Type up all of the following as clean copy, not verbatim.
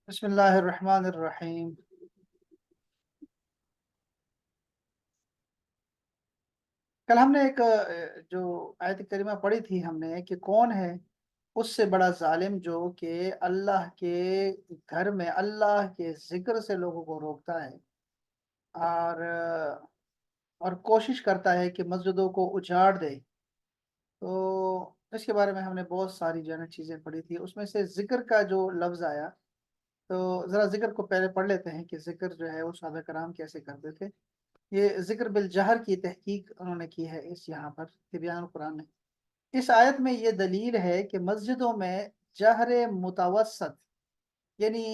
بسم اللہ الرحمن الرحیم۔ کل ہم نے ایک جو آیت کریمہ پڑھی تھی ہم نے کہ کون ہے اس سے بڑا ظالم جو کہ اللہ کے گھر میں اللہ کے ذکر سے لوگوں کو روکتا ہے اور اور کوشش کرتا ہے کہ مسجدوں کو اجاڑ دے۔ تو اس کے بارے میں ہم نے بہت ساری جو ہے نا چیزیں پڑھی تھی، اس میں سے ذکر کا جو لفظ آیا تو ذرا ذکر کو پہلے پڑھ لیتے ہیں کہ ذکر جو ہے وہ صحابہ کرام کیسے کرتے تھے۔ یہ ذکر بالجہر کی تحقیق انہوں نے کی ہے اس یہاں پر تبیان القرآن میں۔ اس آیت میں یہ دلیل ہے کہ مسجدوں میں جہر متوسط، یعنی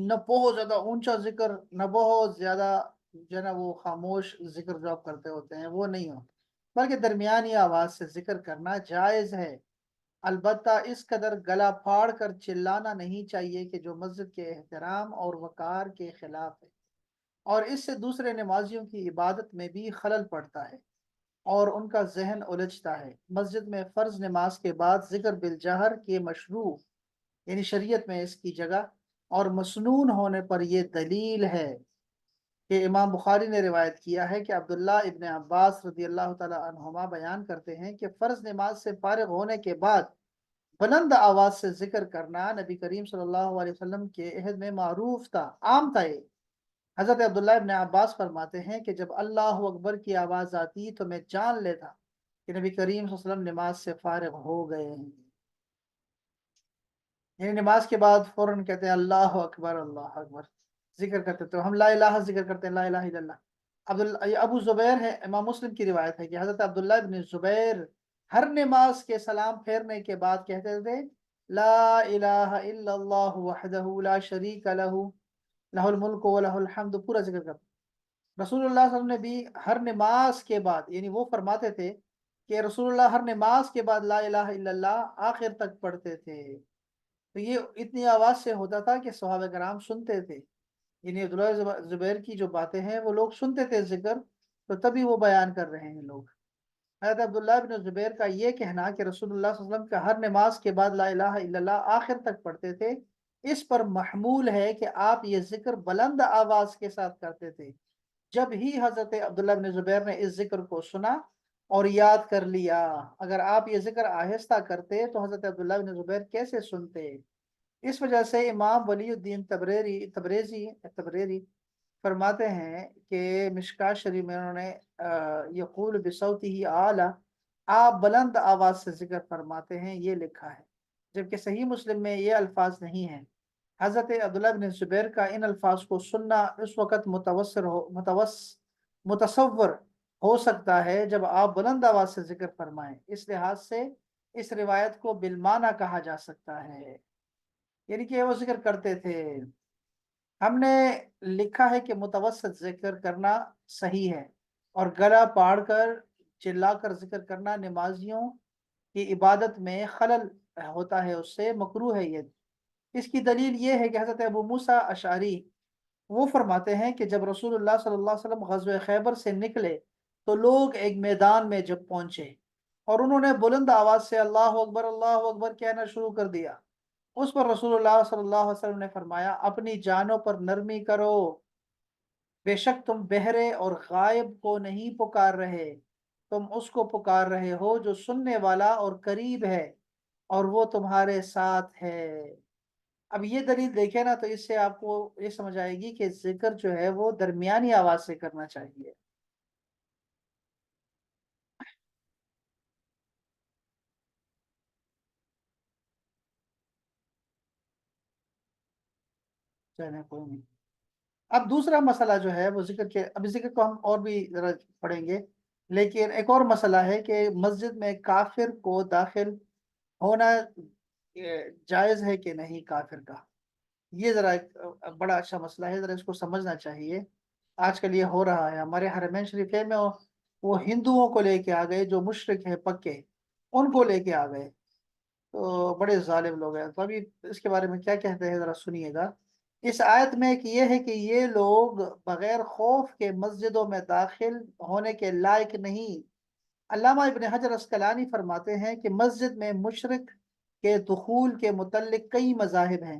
نہ بہت زیادہ اونچا ذکر نہ بہت زیادہ جو ہے نا وہ خاموش ذکر جو آپ کرتے ہوتے ہیں وہ نہیں ہو، بلکہ درمیانی آواز سے ذکر کرنا جائز ہے۔ البتہ اس قدر گلا پھاڑ کر چلانا نہیں چاہیے کہ جو مسجد کے احترام اور وقار کے خلاف ہے، اور اس سے دوسرے نمازیوں کی عبادت میں بھی خلل پڑتا ہے اور ان کا ذہن الجھتا ہے۔ مسجد میں فرض نماز کے بعد ذکر بالجہر کے مشروع، یعنی شریعت میں اس کی جگہ اور مسنون ہونے پر یہ دلیل ہے کہ امام بخاری نے روایت کیا ہے کہ عبداللہ ابن عباس رضی اللہ تعالی عنہما بیان کرتے ہیں کہ فرض نماز سے فارغ ہونے کے بعد بلند آواز سے ذکر کرنا نبی کریم صلی اللہ علیہ وسلم کے عہد میں معروف تھا، عام تھا یہ۔ حضرت عبداللہ ابن عباس فرماتے ہیں کہ جب اللہ اکبر کی آواز آتی تو میں جان لیتا کہ نبی کریم صلی اللہ علیہ وسلم نماز سے فارغ ہو گئے ہیں، یعنی نماز کے بعد فوراً کہتے ہیں اللہ اکبر اللہ اکبر، ذکر کرتے تو ہم لا الہ ذکر کرتے ہیں، لا الہ الا اللہ۔ ابو زبیر ہے، امام مسلم کی روایت ہے کہ حضرت عبداللہ ابن زبیر ہر نماز کے سلام پھیرنے کے بعد کہتے تھے لا الہ الا اللہ وحدہ لا شریک لہ لہ الملک و لہ الحمد، پورا ذکر کرتے۔ رسول اللہ صلی اللہ علیہ وسلم نے بھی ہر نماز کے بعد، یعنی وہ فرماتے تھے کہ رسول اللہ ہر نماز کے بعد لا الہ الا اللہ آخر تک پڑھتے تھے۔ تو یہ اتنی آواز سے ہوتا تھا کہ صحابہ کرام سنتے تھے، یعنی عبداللہ زبیر کی جو باتیں ہیں وہ لوگ سنتے تھے ذکر، تو تبھی وہ بیان کر رہے ہیں لوگ۔ حضرت عبداللہ بن زبیر کا یہ کہنا کہ رسول اللہ صلی اللہ علیہ وسلم کا ہر نماز کے بعد لا الہ الا اللہ آخر تک پڑھتے تھے، اس پر محمول ہے کہ آپ یہ ذکر بلند آواز کے ساتھ کرتے تھے۔ جب ہی حضرت عبداللہ بن زبیر نے اس ذکر کو سنا اور یاد کر لیا، اگر آپ یہ ذکر آہستہ کرتے تو حضرت عبداللہ بن زبیر کیسے سنتے؟ اس وجہ سے امام ولی الدین تبریری فرماتے ہیں کہ مشکات شریف میں انہوں نے یقول بصوتہ اعلیٰ، آپ بلند آواز سے ذکر فرماتے ہیں، یہ لکھا ہے، جبکہ صحیح مسلم میں یہ الفاظ نہیں ہیں۔ حضرت عبداللہ بن زبیر کا ان الفاظ کو سننا اس وقت متصور ہو سکتا ہے جب آپ بلند آواز سے ذکر فرمائیں، اس لحاظ سے اس روایت کو بالمعنی کہا جا سکتا ہے، یعنی کہ وہ ذکر کرتے تھے۔ ہم نے لکھا ہے کہ متوسط ذکر کرنا صحیح ہے، اور گلا پاڑ کر چلا کر ذکر کرنا نمازیوں کی عبادت میں خلل ہوتا ہے، اس سے مکروہ ہے یہ۔ اس کی دلیل یہ ہے کہ حضرت ابو موسیٰ اشعری وہ فرماتے ہیں کہ جب رسول اللہ صلی اللہ علیہ وسلم غزوہ خیبر سے نکلے تو لوگ ایک میدان میں جب پہنچے اور انہوں نے بلند آواز سے اللہ اکبر کہنا شروع کر دیا، اس پر رسول اللہ صلی اللہ علیہ وسلم نے فرمایا اپنی جانوں پر نرمی کرو، بے شک تم بہرے اور غائب کو نہیں پکار رہے، تم اس کو پکار رہے ہو جو سننے والا اور قریب ہے، اور وہ تمہارے ساتھ ہے۔ اب یہ دلیل دیکھیں نا تو اس سے آپ کو یہ سمجھ آئے گی کہ ذکر جو ہے وہ درمیانی آواز سے کرنا چاہیے۔ چلیں کوئی نہیں۔ اب دوسرا مسئلہ جو ہے وہ ذکر کے، ابھی ذکر کو ہم اور بھی ذرا پڑھیں گے، لیکن ایک اور مسئلہ ہے کہ مسجد میں کافر کو داخل ہونا جائز ہے کہ نہیں کافر کا، یہ ذرا ایک بڑا اچھا مسئلہ ہے، ذرا اس کو سمجھنا چاہیے۔ آج کل یہ ہو رہا ہے ہمارے حرمین شریفین میں، وہ ہندوؤں کو لے کے آ گئے جو مشرک ہیں پکے، ان کو لے کے آ گئے، تو بڑے ظالم لوگ ہیں۔ تو ابھی اس کے بارے میں کیا کہتے ہیں ذرا سنیے گا۔ اس آیت میں ایک یہ ہے کہ یہ لوگ بغیر خوف کے مسجدوں میں داخل ہونے کے لائق نہیں۔ علامہ ابن حجر اسقلانی فرماتے ہیں کہ مسجد میں مشرک کے دخول کے متعلق کئی مذاہب ہیں،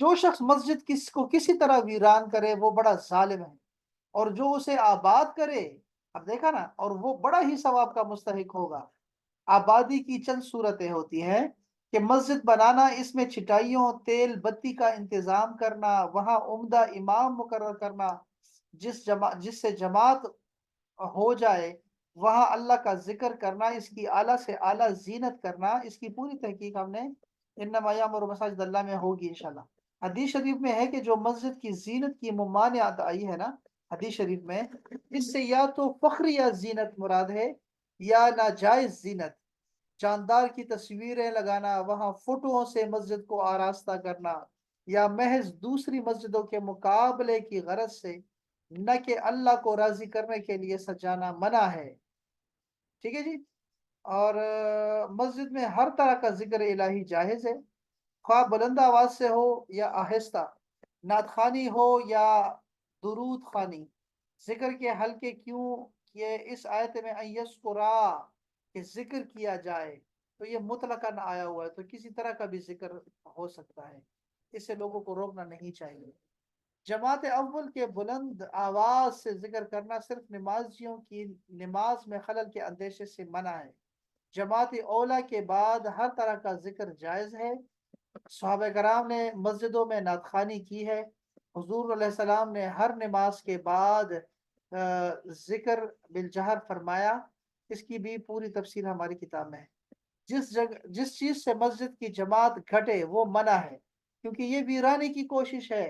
جو شخص مسجد کو کسی طرح ویران کرے وہ بڑا ظالم ہے، اور جو اسے آباد کرے، اب دیکھا نا، اور وہ بڑا ہی ثواب کا مستحق ہوگا۔ آبادی کی چند صورتیں ہوتی ہیں کہ مسجد بنانا، اس میں چھٹائیوں، تیل بتی کا انتظام کرنا، وہاں عمدہ امام مقرر کرنا، جس سے جماعت ہو جائے، وہاں اللہ کا ذکر کرنا، اس کی اعلیٰ سے اعلیٰ زینت کرنا۔ اس کی پوری تحقیق ہم نے انما یامر مساجد اللہ میں ہوگی انشاءاللہ۔ حدیث شریف میں ہے کہ جو مسجد کی زینت کی ممانعت آئی ہے نا حدیث شریف میں، اس سے یا تو فخر یا زینت مراد ہے، یا ناجائز زینت، جاندار کی تصویریں لگانا، وہاں فوٹوؤں سے مسجد کو آراستہ کرنا، یا محض دوسری مسجدوں کے مقابلے کی غرض سے، نہ کہ اللہ کو راضی کرنے کے لیے سجانا منع ہے۔ ٹھیک ہے جی۔ اور مسجد میں ہر طرح کا ذکر الہی جائز ہے، خواہ بلند آواز سے ہو یا آہستہ، نعت خوانی ہو یا درود خوانی۔ ذکر کے حلقے کیوں کہ اس آیت میں یذکرا کہ ذکر کیا جائے، تو یہ مطلقاً آیا ہوا ہے، تو کسی طرح کا بھی ذکر ہو سکتا ہے، اس سے لوگوں کو روکنا نہیں چاہیے۔ جماعت اول کے بلند آواز سے ذکر کرنا صرف نمازیوں کی نماز میں خلل کے اندیشے سے منع ہے۔ جماعت اولا کے بعد ہر طرح کا ذکر جائز ہے۔ صحابہ کرام نے مسجدوں میں نعت خوانی کی ہے۔ حضور علیہ السلام نے ہر نماز کے بعد ذکر بالجہر فرمایا، اس کی بھی پوری تفصیل ہماری کتاب میں ہے۔ جس چیز سے مسجد کی جماعت گھٹے وہ منع ہے، کیونکہ یہ ویرانے کی کوشش ہے،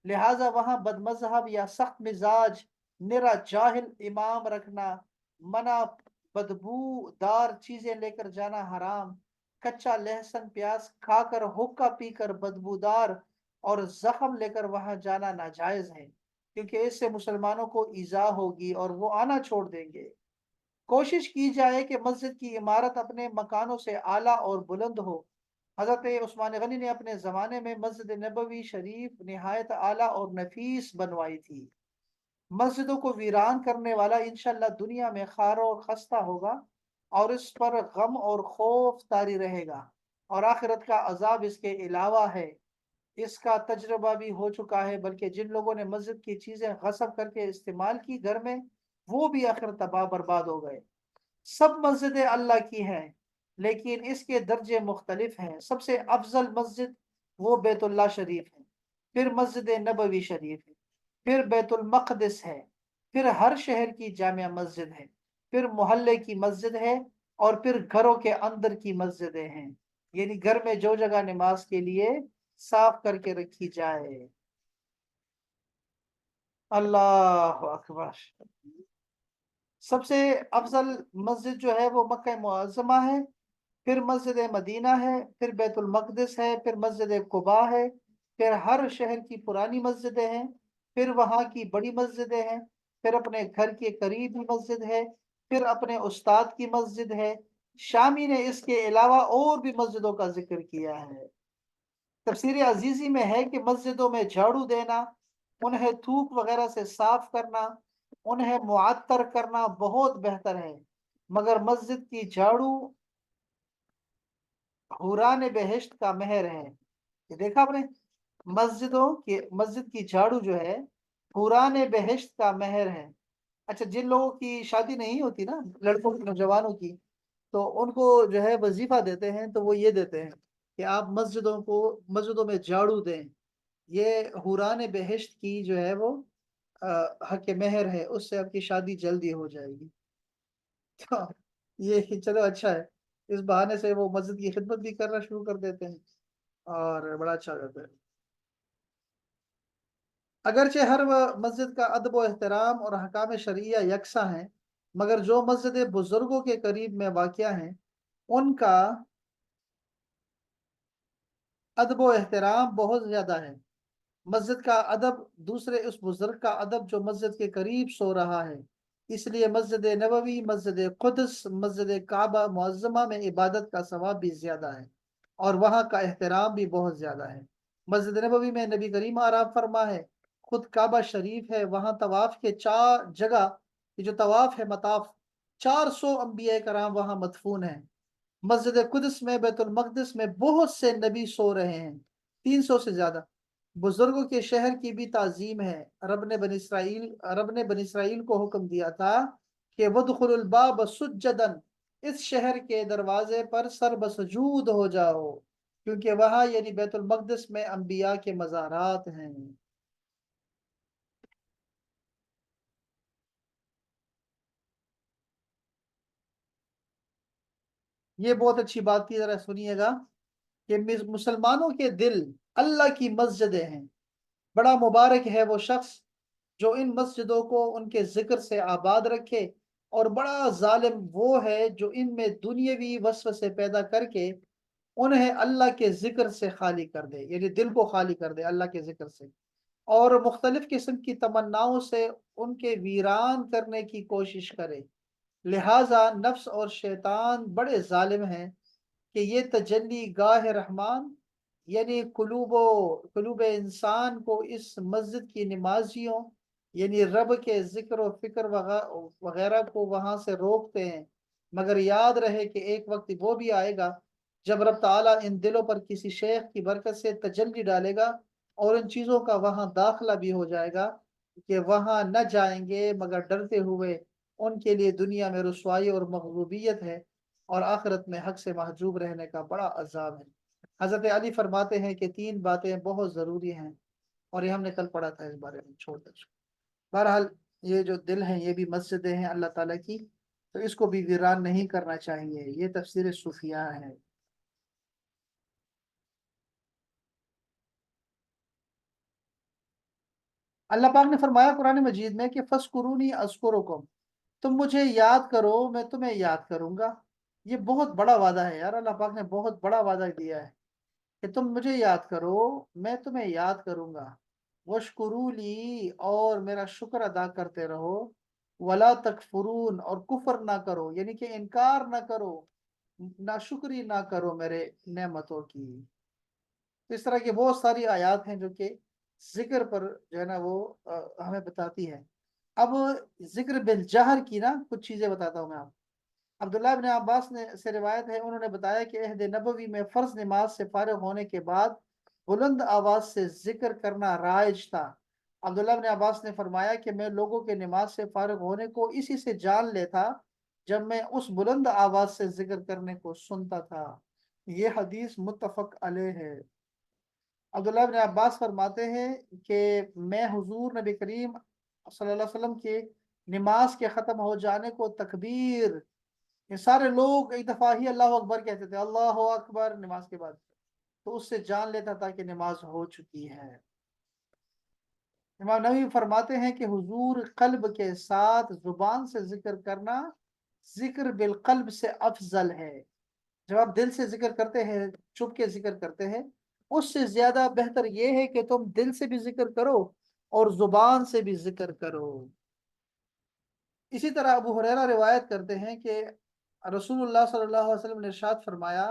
لہٰذا وہاں بد مذہب یا سخت مزاج نرا جاہل امام رکھنا منع، بدبو دار چیزیں لے کر جانا حرام، کچا لہسن پیاز کھا کر حکا پی کر بدبودار اور زخم لے کر وہاں جانا ناجائز ہے، کیونکہ اس سے مسلمانوں کو ایذا ہوگی اور وہ آنا چھوڑ دیں گے۔ کوشش کی جائے کہ مسجد کی عمارت اپنے مکانوں سے اعلیٰ اور بلند ہو۔ حضرت عثمان غنی نے اپنے زمانے میں مسجد نبوی شریف نہایت اعلیٰ اور نفیس بنوائی تھی۔ مسجدوں کو ویران کرنے والا انشاءاللہ دنیا میں خار اور خستہ ہوگا، اور اس پر غم اور خوف طاری رہے گا، اور آخرت کا عذاب اس کے علاوہ ہے۔ اس کا تجربہ بھی ہو چکا ہے، بلکہ جن لوگوں نے مسجد کی چیزیں غصب کر کے استعمال کی گھر میں، وہ بھی آخر تباہ برباد ہو گئے۔ سب مسجدیں اللہ کی ہیں، لیکن اس کے درجے مختلف ہیں۔ سب سے افضل مسجد وہ بیت اللہ شریف ہے، پھر مسجد نبوی شریف ہے، پھر بیت المقدس ہے، پھر ہر شہر کی جامع مسجد ہے، پھر محلے کی مسجد ہے، اور پھر گھروں کے اندر کی مسجدیں ہیں، یعنی گھر میں جو جگہ نماز کے لیے صاف کر کے رکھی جائے۔ اللہ اکبر۔ سب سے افضل مسجد جو ہے وہ مکہ معظمہ ہے، پھر مسجد مدینہ ہے، پھر بیت المقدس ہے، پھر مسجد قباء ہے، پھر ہر شہر کی پرانی مسجدیں ہیں، پھر وہاں کی بڑی مسجدیں ہیں، پھر اپنے گھر کے قریب ہی مسجد ہے، پھر اپنے استاد کی مسجد ہے۔ شامی نے اس کے علاوہ اور بھی مسجدوں کا ذکر کیا ہے۔ تفسیر عزیزی میں ہے کہ مسجدوں میں جھاڑو دینا، انہیں تھوک وغیرہ سے صاف کرنا، انہیں معطر کرنا بہت بہتر ہے، مگر مسجد کی جھاڑو حوران بہشت کا مہر ہے۔ یہ دیکھا آپ نے، مسجد کی جھاڑو جو ہے حوران بہشت کا مہر ہے۔ اچھا، جن لوگوں کی شادی نہیں ہوتی نا، لڑکوں کی، نوجوانوں کی، تو ان کو جو ہے وظیفہ دیتے ہیں، تو وہ یہ دیتے ہیں کہ آپ مسجدوں میں جھاڑو دیں، یہ حوران بہشت کی جو ہے وہ حق مہر ہے، اس سے آپ کی شادی جلدی ہو جائے گی۔ تو یہ چلو اچھا ہے، اس بہانے سے وہ مسجد کی خدمت بھی کرنا شروع کر دیتے ہیں، اور بڑا اچھا رہتا ہے۔ اگرچہ ہر وہ مسجد کا ادب و احترام اور احکام شرعیہ یکساں ہیں، مگر جو مسجد بزرگوں کے قریب میں واقع ہیں ان کا ادب و احترام بہت زیادہ ہے۔ مسجد کا ادب دوسرے اس بزرگ کا ادب جو مسجد کے قریب سو رہا ہے، اس لیے مسجد نبوی، مسجد قدس، مسجد کعبہ معظمہ میں عبادت کا ثواب بھی زیادہ ہے، اور وہاں کا احترام بھی بہت زیادہ ہے۔ مسجد نبوی میں نبی کریم آرام فرما ہے، خود کعبہ شریف ہے، وہاں طواف کے 4 جگہ، یہ جو طواف ہے مطاف، 400 انبیاء کرام وہاں مدفون ہیں۔ مسجد قدس میں، بیت المقدس میں بہت سے نبی سو رہے ہیں، 300 سے زیادہ۔ بزرگوں کے شہر کی بھی تعظیم ہے۔ رب نے بنی اسرائیل کو حکم دیا تھا کہ وَادْخُلُوا الْبَابَ سُجَّدًا، اس شہر کے دروازے پر سر بسجود ہو جاؤ، کیونکہ وہاں یعنی بیت المقدس میں انبیاء کے مزارات ہیں۔ یہ بہت اچھی بات کی، ذرا سنیے گا کہ مسلمانوں کے دل اللہ کی مسجدیں ہیں۔ بڑا مبارک ہے وہ شخص جو ان مسجدوں کو ان کے ذکر سے آباد رکھے، اور بڑا ظالم وہ ہے جو ان میں دنیاوی وسوسے پیدا کر کے انہیں اللہ کے ذکر سے خالی کر دے، یعنی دل کو خالی کر دے اللہ کے ذکر سے، اور مختلف قسم کی تمناؤں سے ان کے ویران کرنے کی کوشش کرے۔ لہٰذا نفس اور شیطان بڑے ظالم ہیں کہ یہ تجلی گاہ رحمان یعنی قلوب انسان کو اس مسجد کی نمازیوں یعنی رب کے ذکر و فکر وغیرہ کو وہاں سے روکتے ہیں، مگر یاد رہے کہ ایک وقت وہ بھی آئے گا جب رب تعالیٰ ان دلوں پر کسی شیخ کی برکت سے تجلی ڈالے گا، اور ان چیزوں کا وہاں داخلہ بھی ہو جائے گا کہ وہاں نہ جائیں گے مگر ڈرتے ہوئے۔ ان کے لیے دنیا میں رسوائی اور مغلوبیت ہے، اور آخرت میں حق سے محجوب رہنے کا بڑا عذاب ہے۔ حضرت علی فرماتے ہیں کہ تین باتیں بہت ضروری ہیں، اور یہ ہم نے کل پڑھا تھا اس بارے میں، چھوڑ کر۔ بہرحال یہ جو دل ہیں یہ بھی مسجدیں ہیں اللہ تعالیٰ کی، تو اس کو بھی ویران نہیں کرنا چاہیے، یہ تفسیر صوفیہ ہے۔ اللہ پاک نے فرمایا قرآن مجید میں کہ فَاسْقُرُونِي أَذْكُرُكُمْ، تم مجھے یاد کرو میں تمہیں یاد کروں گا۔ یہ بہت بڑا وعدہ ہے یار، اللہ پاک نے بہت بڑا وعدہ دیا ہے کہ تم مجھے یاد کرو میں تمہیں یاد کروں گا۔ وشکرو لی، اور میرا شکر ادا کرتے رہو۔ ولا تکفرون، اور کفر نہ کرو یعنی کہ انکار نہ کرو، ناشکری نہ کرو میرے نعمتوں کی۔ تو اس طرح کی بہت ساری آیات ہیں جو کہ ذکر پر جو ہے نا وہ ہمیں بتاتی ہے۔ اب ذکر بالجہر کی نا کچھ چیزیں بتاتا ہوں میں آپ۔ عبداللہ ابن عباس نے سے روایت ہے، انہوں نے بتایا کہ عہد نبوی میں فرض نماز سے فارغ ہونے کے بعد بلند آواز سے ذکر کرنا رائج تھا۔ عبداللہ ابن عباس نے فرمایا کہ میں لوگوں کے نماز سے فارغ ہونے کو اسی سے جان لیتا جب میں اس بلند آواز سے ذکر کرنے کو سنتا تھا۔ یہ حدیث متفق علیہ ہے۔ عبداللہ ابن عباس فرماتے ہیں کہ میں حضور نبی کریم صلی اللہ علیہ وسلم کے نماز کے ختم ہو جانے کو تکبیر، یہ سارے لوگ ایک دفعہ ہی اللہ اکبر کہتے تھے، اللہ اکبر نماز کے بعد، تو اس سے جان لیتا تھا کہ نماز ہو چکی ہے۔ امام نووی فرماتے ہیں کہ حضور قلب کے ساتھ زبان سے ذکر کرنا ذکر بالقلب سے افضل ہے۔ جب آپ دل سے ذکر کرتے ہیں، چھپ کے ذکر کرتے ہیں، اس سے زیادہ بہتر یہ ہے کہ تم دل سے بھی ذکر کرو اور زبان سے بھی ذکر کرو۔ اسی طرح ابو ہریرہ روایت کرتے ہیں کہ رسول اللہ صلی اللہ علیہ وسلم نے ارشاد فرمایا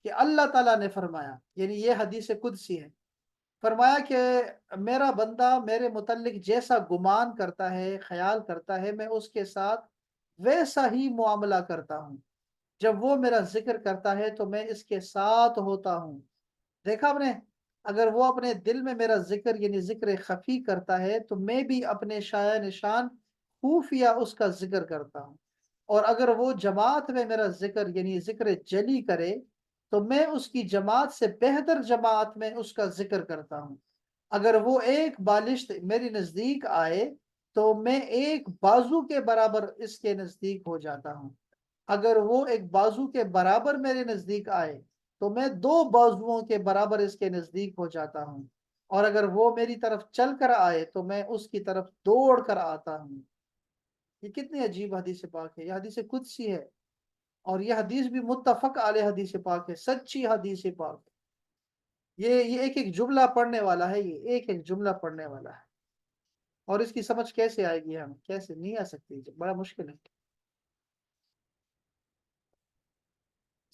کہ اللہ تعالیٰ نے فرمایا، یعنی یہ حدیث قدسی ہے، فرمایا کہ میرا بندہ میرے متعلق جیسا گمان کرتا ہے، خیال کرتا ہے، میں اس کے ساتھ ویسا ہی معاملہ کرتا ہوں۔ جب وہ میرا ذکر کرتا ہے تو میں اس کے ساتھ ہوتا ہوں۔ دیکھا آپ نے، اگر وہ اپنے دل میں میرا ذکر یعنی ذکر خفی کرتا ہے تو میں بھی اپنے شایع نشان خفیہ اس کا ذکر کرتا ہوں، اور اگر وہ جماعت میں میرا ذکر یعنی ذکر جلی کرے تو میں اس کی جماعت سے بہتر جماعت میں اس کا ذکر کرتا ہوں۔ اگر وہ ایک بالشت میری نزدیک آئے تو میں ایک بازو کے برابر اس کے نزدیک ہو جاتا ہوں۔ اگر وہ ایک بازو کے برابر میرے نزدیک آئے تو میں دو بازوؤں کے برابر اس کے نزدیک ہو جاتا ہوں، اور اگر وہ میری طرف چل کر آئے تو میں اس کی طرف دوڑ کر آتا ہوں۔ یہ کتنی عجیب حدیث پاک ہے، یہ حدیث قدسی ہے، اور یہ حدیث بھی متفق علیہ حدیث پاک ہے، سچی حدیث پاک ہے۔ یہ ایک ایک جملہ پڑھنے والا ہے، یہ ایک ایک جملہ پڑھنے والا ہے، اور اس کی سمجھ کیسے آئے گی، ہم کیسے نہیں آ سکتی، بڑا مشکل ہے۔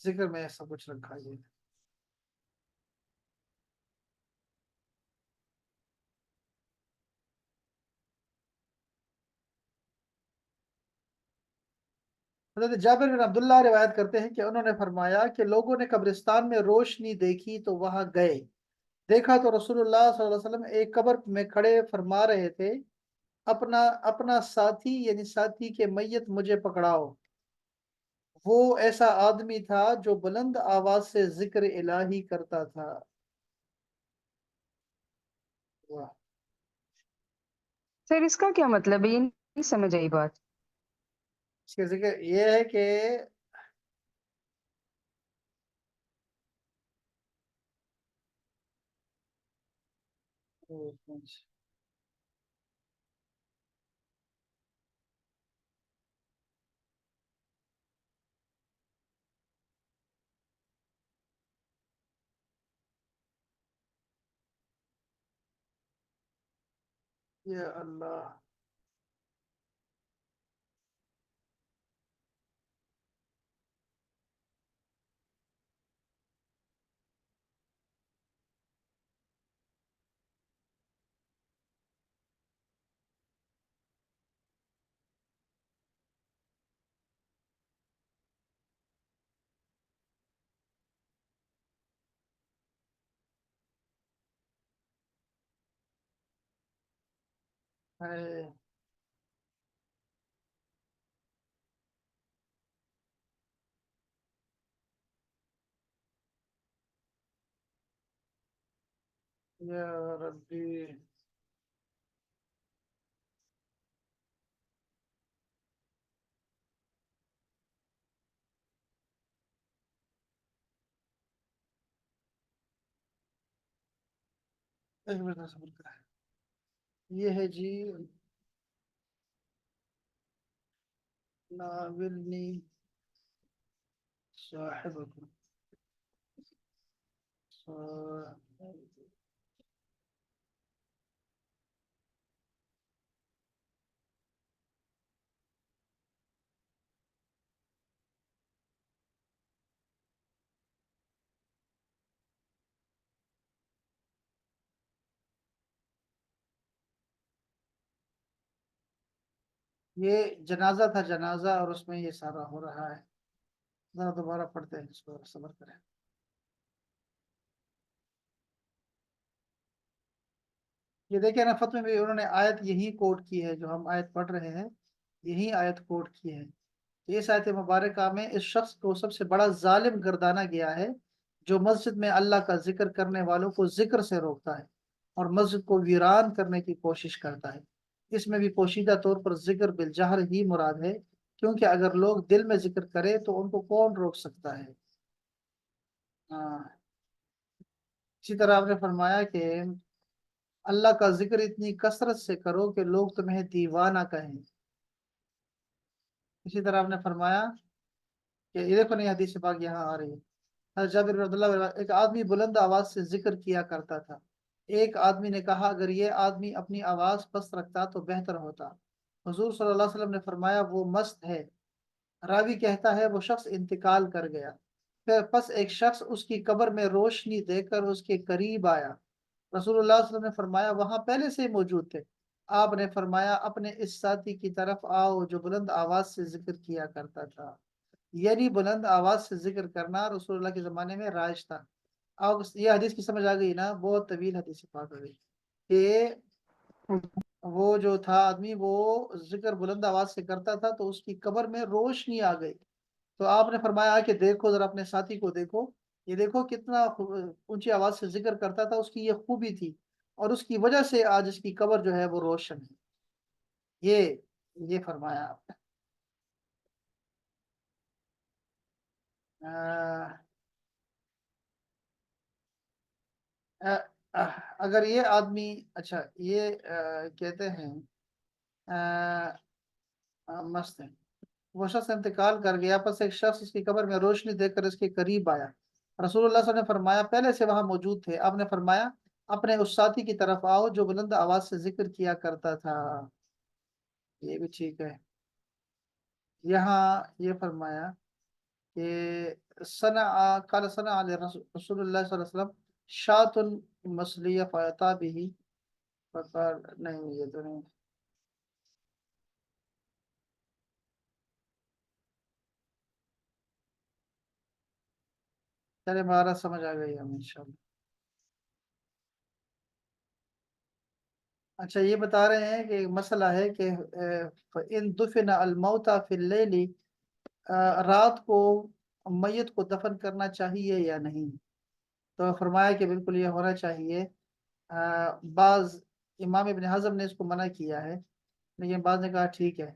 ذکر میں ایسا کچھ رکھا ہے۔ حضرت جابر بن عبداللہ روایت کرتے ہیں کہ انہوں نے فرمایا کہ لوگوں نے قبرستان میں روشنی دیکھی تو وہاں گئے، دیکھا تو رسول اللہ صلی اللہ علیہ وسلم ایک قبر میں کھڑے فرما رہے تھے، اپنا اپنا ساتھی یعنی ساتھی کے میت مجھے پکڑاؤ۔ وہ ایسا آدمی تھا جو بلند آواز سے ذکر الہی کرتا تھا۔ واہ! سر اس کا کیا مطلب ہے؟ یہ نہیں سمجھ آئی بات۔ اس کا ذکر یہ ہے کہ یا اللہ، ہائے، یا ربی، ایک منٹ صبر کریں۔ یہ ہے جی، ناولنی صاحبکم صاحب- یہ جنازہ تھا، جنازہ، اور اس میں یہ سارا ہو رہا ہے۔ ذرا دوبارہ پڑھتے ہیں اس کو، صبر کریں۔ یہ دیکھیں نا، فتوے میں انہوں نے آیت یہی کوٹ کی ہے جو ہم آیت پڑھ رہے ہیں، یہی آیت کوٹ کی ہے۔ اس آیت مبارکہ میں اس شخص کو سب سے بڑا ظالم گردانا گیا ہے جو مسجد میں اللہ کا ذکر کرنے والوں کو ذکر سے روکتا ہے اور مسجد کو ویران کرنے کی کوشش کرتا ہے۔ اس میں بھی پوشیدہ طور پر ذکر بالجہر ہی مراد ہے، کیونکہ اگر لوگ دل میں ذکر کرے تو ان کو کون روک سکتا ہے؟ ہاں۔ اسی طرح آپ نے فرمایا کہ اللہ کا ذکر اتنی کثرت سے کرو کہ لوگ تمہیں دیوانہ کہیں۔ اسی طرح آپ نے فرمایا کہ یہ دیکھو نہیں، حدیث پاک یہاں آ رہی ہے۔ حضرت جابر بن عبداللہ ایک آدمی بلند آواز سے ذکر کیا کرتا تھا۔ ایک آدمی نے کہا اگر یہ آدمی اپنی آواز پست رکھتا تو بہتر ہوتا۔ حضور صلی اللہ علیہ وسلم نے فرمایا وہ مست ہے۔ راوی کہتا ہے وہ شخص انتقال کر گیا، پھر پس ایک شخص اس کی قبر میں روشنی دے کر اس کے قریب آیا۔ رسول اللہ صلی اللہ علیہ وسلم نے فرمایا وہاں پہلے سے ہی موجود تھے۔ آپ نے فرمایا اپنے اس ساتھی کی طرف آؤ جو بلند آواز سے ذکر کیا کرتا تھا۔ یعنی بلند آواز سے ذکر کرنا رسول اللہ کے زمانے میں رائج تھا۔ اب یہ حدیث کی سمجھ آ گئی نا؟ بہت طویل حدیث پاک ہو گئی کہ وہ جو تھا آدمی، وہ ذکر بلند آواز سے کرتا تھا تو اس کی قبر میں روشنی آ گئی۔ تو آپ نے فرمایا کہ دیکھو ذرا اپنے ساتھی کو دیکھو، یہ دیکھو کتنا اونچی آواز سے ذکر کرتا تھا، اس کی یہ خوبی تھی اور اس کی وجہ سے آج اس کی قبر جو ہے وہ روشن ہے۔ یہ فرمایا آپ نے۔ اگر یہ آدمی، اچھا یہ کہتے ہیں مست ہے، وہ شخص انتقال کر گیا، پس ایک شخص اس کی قبر میں روشنی دیکھ کر اس کے قریب آیا۔ رسول اللہ صلی اللہ علیہ وسلم نے فرمایا پہلے سے وہاں موجود تھے۔ آپ نے فرمایا اپنے اس ساتھی کی طرف آؤ جو بلند آواز سے ذکر کیا کرتا تھا۔ یہ بھی ٹھیک ہے۔ یہاں یہ فرمایا کہ قال صنع علی رسول اللہ صلی اللہ علیہ وسلم شاۃ مسلیہ فاتا بھی، فقال نہیں، یہ تو نہیں۔ چلے ہمارا سمجھ آ گئی ہم انشاءاللہ۔ اچھا یہ بتا رہے ہیں کہ ایک مسئلہ ہے کہ ان دفن الموتى فی اللیل، رات کو میت کو دفن کرنا چاہیے یا نہیں؟ تو فرمایا کہ بالکل یہ ہونا چاہیے۔ بعض امام ابن حزم نے اس کو منع کیا ہے، لیکن بعض نے کہا ٹھیک ہے،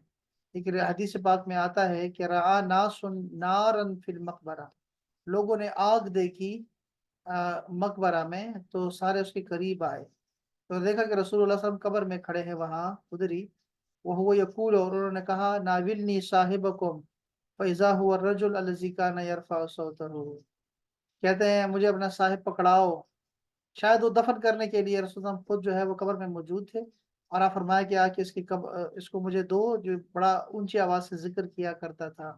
لیکن حدیث پاک میں آتا ہے کہ رعا ناس نارن فی المقبرہ، لوگوں نے آگ دیکھی مقبرہ میں، تو سارے اس کے قریب آئے، تو دیکھا کہ رسول اللہ صلی اللہ علیہ وسلم قبر میں کھڑے ہیں وہاں ادھر ہی، وہ یقول، اور انہوں نے کہا ناولنی صاحبکم فاذا هو الرجل الذي كان يرفع صوته، کہتے ہیں مجھے اپنا صاحب پکڑاؤ، شاید وہ دفن کرنے کے لیے رسول اللہ خود جو ہے وہ قبر میں موجود تھے، اور آپ فرمایا کہ آ کے اس کو مجھے دو، جو بڑا اونچی آواز سے ذکر کیا کرتا تھا،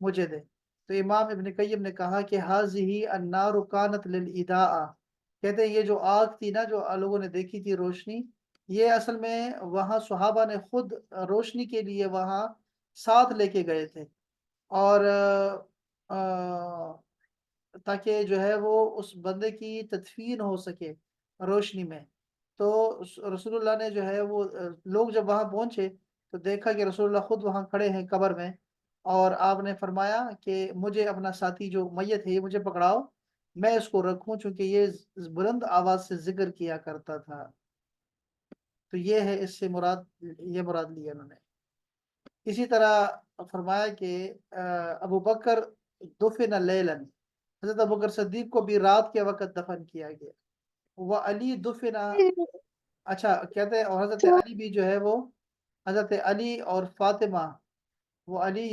مجھے دے۔ تو امام ابن قیم نے کہا کہ حاذہ النار کانت للإضاءۃ، کہتے ہیں یہ جو آگ تھی نا جو لوگوں نے دیکھی تھی روشنی، یہ اصل میں وہاں صحابہ نے خود روشنی کے لیے وہاں ساتھ لے کے گئے تھے، اور تاکہ جو ہے وہ اس بندے کی تدفین ہو سکے روشنی میں۔ تو رسول اللہ نے جو ہے وہ لوگ جب وہاں پہنچے تو دیکھا کہ رسول اللہ خود وہاں کھڑے ہیں قبر میں، اور آپ نے فرمایا کہ مجھے اپنا ساتھی جو میت ہے یہ مجھے پکڑاؤ، میں اس کو رکھوں، چونکہ یہ بلند آواز سے ذکر کیا کرتا تھا۔ تو یہ ہے اس سے مراد، یہ مراد لیا انہوں نے۔ اسی طرح فرمایا کہ ابو بکر دفن لیلن، حضرت ابو بکر صدیق کو بھی رات کے وقت دفن کیا گیا، وہ علی دفن، اچھا کہتے ہیں، اور حضرت علی بھی جو ہے وہ، حضرت علی اور فاطمہ، وہ علی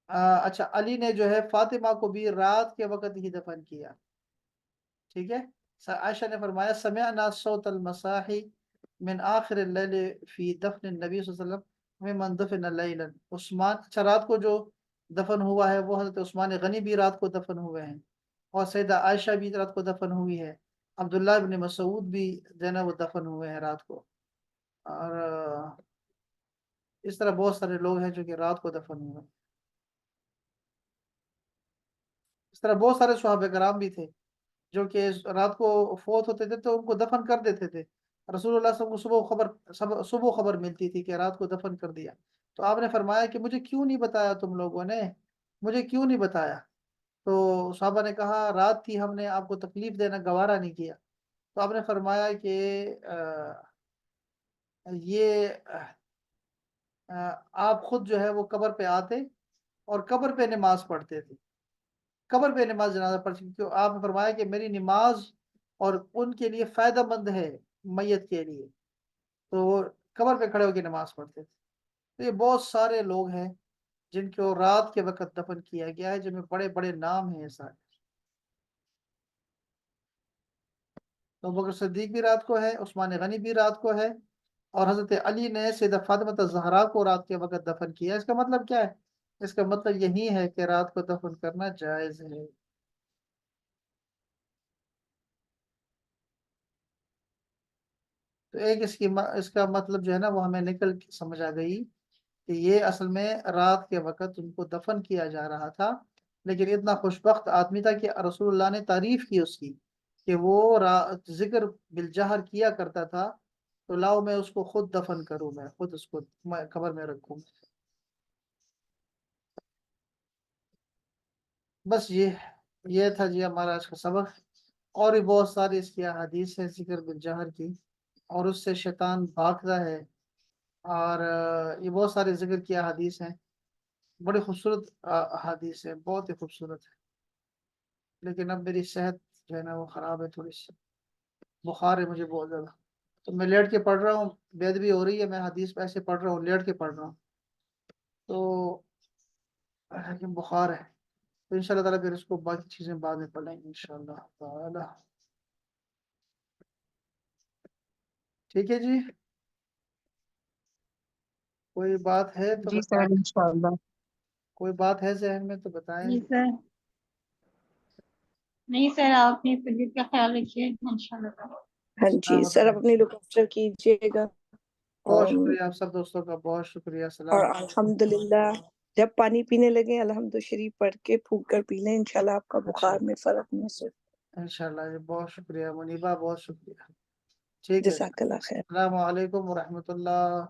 اچھا علی نے جو ہے فاطمہ کو بھی رات کے وقت ہی دفن کیا، ٹھیک ہے۔ عائشہ نے فرمایا سمعنا صوت المصاحی من آخر اللیل فی دفن النبی صلی اللہ علیہ وسلم ممن دفن لیلا، عثمان، اچھا رات کو جو دفن ہوا ہے وہ حضرت عثمان غنی بھی رات کو دفن ہوئے ہیں، اور سیدہ عائشہ بھی رات کو دفن ہوئی ہے، عبداللہ ابن مسعود بھی جو ہے نا وہ دفن ہوئے ہیں رات کو، اور اس طرح بہت سارے لوگ ہیں جو کہ رات کو دفن ہوئے ہیں۔ اس طرح بہت سارے صحابہ کرام بھی تھے جو کہ رات کو فوت ہوتے تھے تو ان کو دفن کر دیتے تھے، رسول اللہ صلی اللہ علیہ وسلم کو صبح خبر ملتی تھی کہ رات کو دفن کر دیا، تو آپ نے فرمایا کہ مجھے کیوں نہیں بتایا تم لوگوں نے، مجھے کیوں نہیں بتایا؟ تو صحابہ نے کہا رات تھی، ہم نے آپ کو تکلیف دینا گوارا نہیں کیا، تو آپ نے فرمایا کہ یہ آپ خود جو ہے وہ قبر پہ آتے اور قبر پہ نماز پڑھتے تھے، قبر پہ نماز جنازہ پڑھ، کیوں آپ نے فرمایا کہ میری نماز اور ان کے لیے فائدہ مند ہے، میت کے لیے، تو وہ قبر پہ کھڑے ہو کے نماز پڑھتے تھے۔ تو یہ بہت سارے لوگ ہیں جن کو رات کے وقت دفن کیا گیا ہے، جن میں بڑے بڑے نام ہیں سارے۔ تو بکر صدیق بھی رات کو ہے، عثمان غنی بھی رات کو ہے، اور حضرت علی نے سیدہ فاطمہ الزہرا کو رات کے وقت دفن کیا۔ اس کا مطلب کیا ہے؟ اس کا مطلب یہی ہے کہ رات کو دفن کرنا جائز ہے۔ تو ایک اس کا مطلب جو ہے نا وہ ہمیں نکل کے سمجھ آ گئی کہ یہ اصل میں رات کے وقت ان کو دفن کیا جا رہا تھا، لیکن اتنا خوشبخت آدمی تھا کہ رسول اللہ نے تعریف کی اس کی کہ وہ ذکر بالجہر کیا کرتا تھا، تو لاؤ میں اس کو خود دفن کروں، میں خود اس کو قبر میں رکھوں۔ بس یہ تھا جی ہمارا آج کا سبق، اور بھی بہت ساری اس کی احادیث ہے ذکر بالجہر کی، اور اس سے شیطان بھاگتا ہے، اور یہ بہت سارے ذکر کی احادیث ہیں، بڑی خوبصورت احادیث ہے، بہت ہی خوبصورت ہے، لیکن اب میری صحت جو ہے نا وہ خراب ہے تھوڑی سی، بخار ہے مجھے بہت زیادہ، تو میں لیٹ کے پڑھ رہا ہوں، بے ادبی ہو رہی ہے، میں حدیث پہ ایسے پڑھ رہا ہوں، لیٹ کے پڑھ رہا ہوں، تو لیکن بخار ہے، تو ان شاء اللہ تعالیٰ پھر اس کو باقی چیزیں بعد میں پڑھ لیں گے ان شاء اللہ تعالیٰ۔ ٹھیک ہے جی، کوئی بات ہے تو جی سر بتائیں، انشاءاللہ۔ کوئی بات ہے ذہن میں تو بتائیں۔ جی سر، نہیں سر، آپ اپنی طبیعت کا خیال رکھیے انشاءاللہ تعالی۔ ہاں جی سلامت سر، رہیں۔ اپنی لک آفٹر کیجیے گا، بہت شکریہ آپ سب دوستوں کا، بہت شکریہ، اور سلامت۔ الحمدللہ جب پانی پینے لگے الحمد شریف پڑھ کے پھونک کر پی لیں، انشاءاللہ آپ کا اچھا بخار میں فرق محسوس۔ انشاءاللہ جی، بہت شکریہ منیبہ، بہت شکریہ۔ ٹھیک ہے جزاک اللہ خیر. السلام علیکم ورحمۃ اللہ.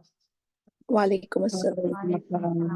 وعلیکم السلام. وعلیکم السلام.